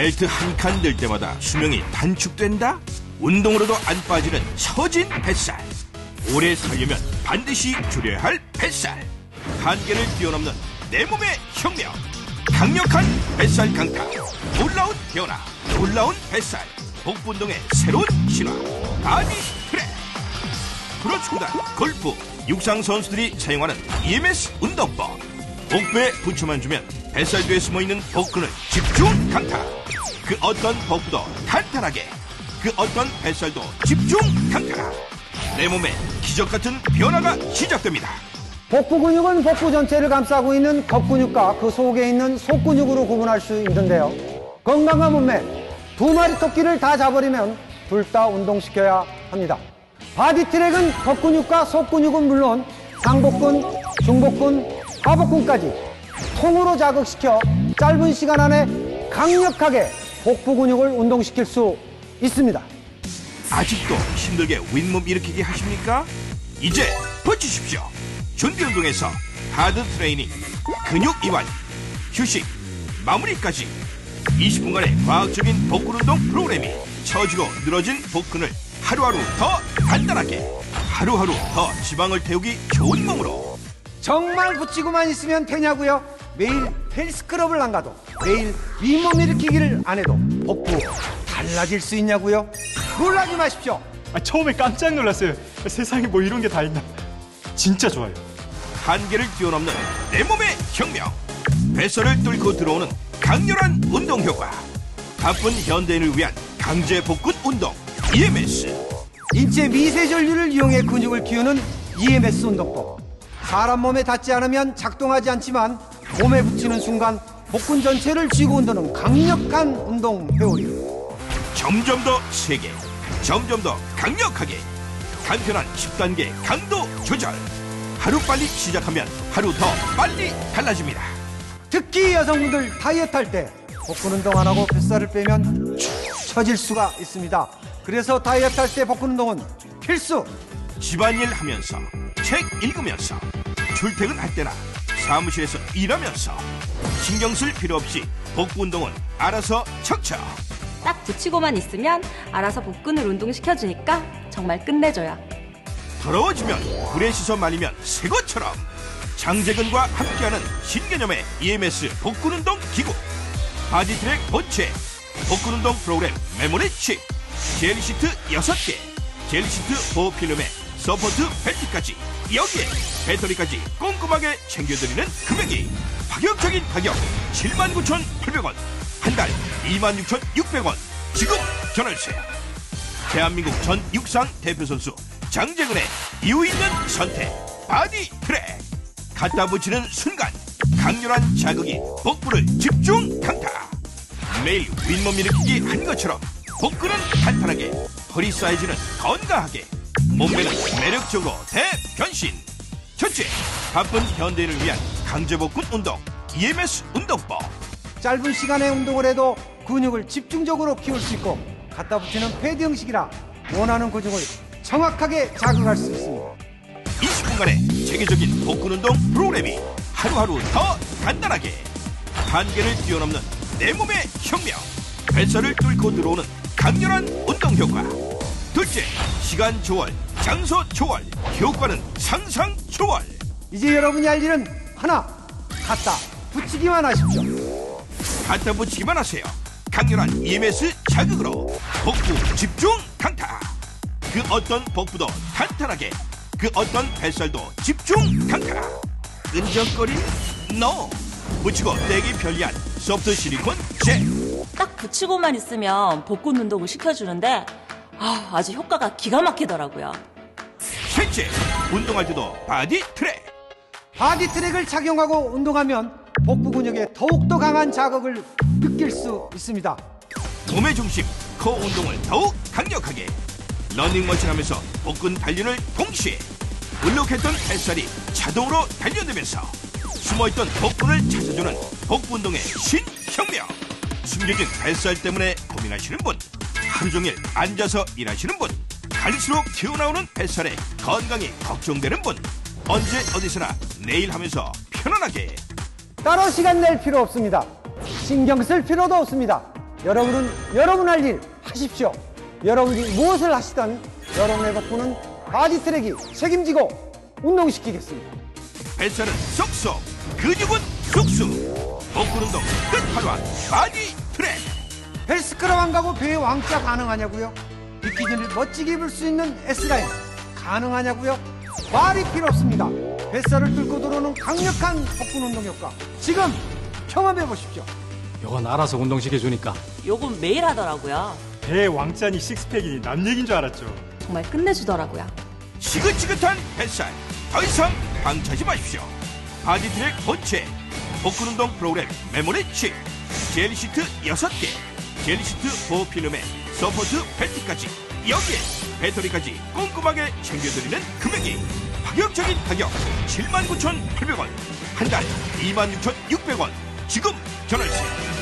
벨트 한 칸 들 때마다 수명이 단축된다? 운동으로도 안 빠지는 처진 뱃살. 오래 살려면 반드시 줄여야 할 뱃살. 한계를 뛰어넘는 내 몸의 혁명. 강력한 뱃살 강타. 놀라운 변화. 놀라운 뱃살. 복부 운동의 새로운 신화. 바디 트랙. 프로축구단, 골프, 육상 선수들이 사용하는 EMS 운동법. 복부에 붙여만 주면 뱃살도에 숨어있는 복근을 집중 강타. 그 어떤 복부도 탄탄하게, 그 어떤 뱃살도 집중 강타. 내 몸에 기적같은 변화가 시작됩니다. 복부 근육은 복부 전체를 감싸고 있는 겉근육과 그 속에 있는 속근육으로 구분할 수 있는데요. 건강한 몸매, 두 마리 토끼를 다 잡으려면 둘 다 운동시켜야 합니다. 바디트랙은 겉근육과 속근육은 물론 상복근, 중복근, 하복근까지 통으로 자극시켜 짧은 시간 안에 강력하게 복부 근육을 운동시킬 수 있습니다. 아직도 힘들게 윗몸 일으키기 하십니까? 이제 버티십시오. 준비 운동에서 하드 트레이닝, 근육 이완, 휴식, 마무리까지 20분간의 과학적인 복근 운동 프로그램이 처지고 늘어진 복근을 하루하루 더 단단하게, 하루하루 더 지방을 태우기 좋은 몸으로. 정말 붙이고만 있으면 되냐고요? 매일 헬스클럽을 안 가도, 매일 윗몸 일으키기를 안 해도 복부 달라질 수 있냐고요? 놀라지 마십시오. 처음에 깜짝 놀랐어요. 세상에 뭐 이런 게 다 있나. 진짜 좋아요. 한계를 뛰어넘는 내 몸의 혁명. 뱃살을 뚫고 들어오는 강렬한 운동 효과. 바쁜 현대인을 위한 강제 복근 운동 EMS. 인체 미세 전류를 이용해 근육을 키우는 EMS 운동법. 사람 몸에 닿지 않으면 작동하지 않지만 몸에 붙이는 순간 복근 전체를 쥐고 흔드는 강력한 운동 회오리. 점점 더 세게, 점점 더 강력하게. 간편한 10단계 강도 조절. 하루빨리 시작하면 하루 더 빨리 달라집니다. 특히 여성분들 다이어트 할 때 복근 운동 안 하고 뱃살을 빼면 축 처질 수가 있습니다. 그래서 다이어트 할 때 복근 운동은 필수. 집안일 하면서, 책 읽으면서, 출퇴근할 때나 사무실에서 일하면서 신경 쓸 필요 없이 복부 운동은 알아서 척척. 딱 붙이고만 있으면 알아서 복근을 운동시켜주니까 정말 끝내줘요. 더러워지면 물에 씻어 말리면 새 것처럼. 장재근과 함께하는 신개념의 EMS 복근 운동 기구. 바디트랙 본체, 복근 운동 프로그램 메모리 칩, 젤시트 6개, 젤시트 보호 필름에 서포트 벨트까지, 여기에 배터리까지 꼼꼼하게 챙겨드리는 금액이 파격적인 가격 79,800원, 한 달 26,600원. 지금 전화주세요. 대한민국 전 육상 대표 선수 장재근의 이유 있는 선택 바디트랙. 갖다 붙이는 순간 강렬한 자극이 복부를 집중 강타. 매일 윗몸 일으키기 한 것처럼 복근은 탄탄하게, 허리 사이즈는 건강하게, 몸매는 매력적으로 대변신. 첫째, 바쁜 현대인을 위한 강제복근 운동 EMS 운동법. 짧은 시간에 운동을 해도 근육을 집중적으로 키울 수 있고 갖다 붙이는 패드 형식이라 원하는 근육을 정확하게 자극할 수 있습니다. 20분간의 체계적인 복근 운동 프로그램이 하루하루 더 단단하게. 한계를 뛰어넘는 내 몸의 혁명. 뱃살을 뚫고 들어오는 강렬한 운동 효과. 둘째, 시간 초월, 장소 초월, 효과는 상상 초월. 이제 여러분이 할 일은 하나, 갖다 붙이기만 하십시오. 갖다 붙이기만 하세요. 강렬한 EMS 자극으로 복부 집중 강타. 그 어떤 복부도 탄탄하게, 그 어떤 뱃살도 집중 강타. 끈적거림? NO! 붙이고 떼기 편리한 소프트 실리콘 젤. 딱 붙이고만 있으면 복근 운동을 시켜주는데 아주 효과가 기가 막히더라고요. 셋째, 운동할 때도 바디 트랙. 바디 트랙을 착용하고 운동하면 복부 근육에 더욱더 강한 자극을 느낄 수 있습니다. 몸의 중심, 코어 운동을 더욱 강력하게. 러닝머신 하면서 복근 단련을 동시에. 울룩했던 뱃살이 자동으로 단련되면서 숨어있던 복근을 찾아주는 복부 운동의 신혁명. 숨겨진 뱃살 때문에 고민하시는 분, 하루 종일 앉아서 일하시는 분, 갈수록 튀어나오는 뱃살에 건강이 걱정되는 분, 언제 어디서나 내일 하면서 편안하게. 따로 시간 낼 필요 없습니다. 신경 쓸 필요도 없습니다. 여러분은 여러분 할 일 하십시오. 여러분이 무엇을 하시든 여러분의 복부는 바디트랙이 책임지고 운동시키겠습니다. 뱃살은 쏙쏙, 근육은 쑥쑥. 복근운동 끝판왕 바디트랙. 헬스클럽 안 가고 배에 왕자 가능하냐고요? 비키니를 멋지게 입을 수 있는 S라인 가능하냐고요? 말이 필요 없습니다. 뱃살을 뚫고 들어오는 강력한 복근 운동 효과 지금 경험해 보십시오. 이건 알아서 운동시켜주니까. 요건 매일 하더라고요. 배 왕짠이 식스팩이니 남 얘기인 줄 알았죠. 정말 끝내주더라고요. 지긋지긋한 뱃살 더 이상 방치하지 마십시오. 바디트랙 본체 복근운동 프로그램 메모리 칩 젤시트 6개 젤시트 보호필름에 서포트 벨트까지 여기에 배터리까지 꼼꼼하게 챙겨드리는 금액이 파격적인 가격 79,800원 한 달 26,600원 지금 전화주세요.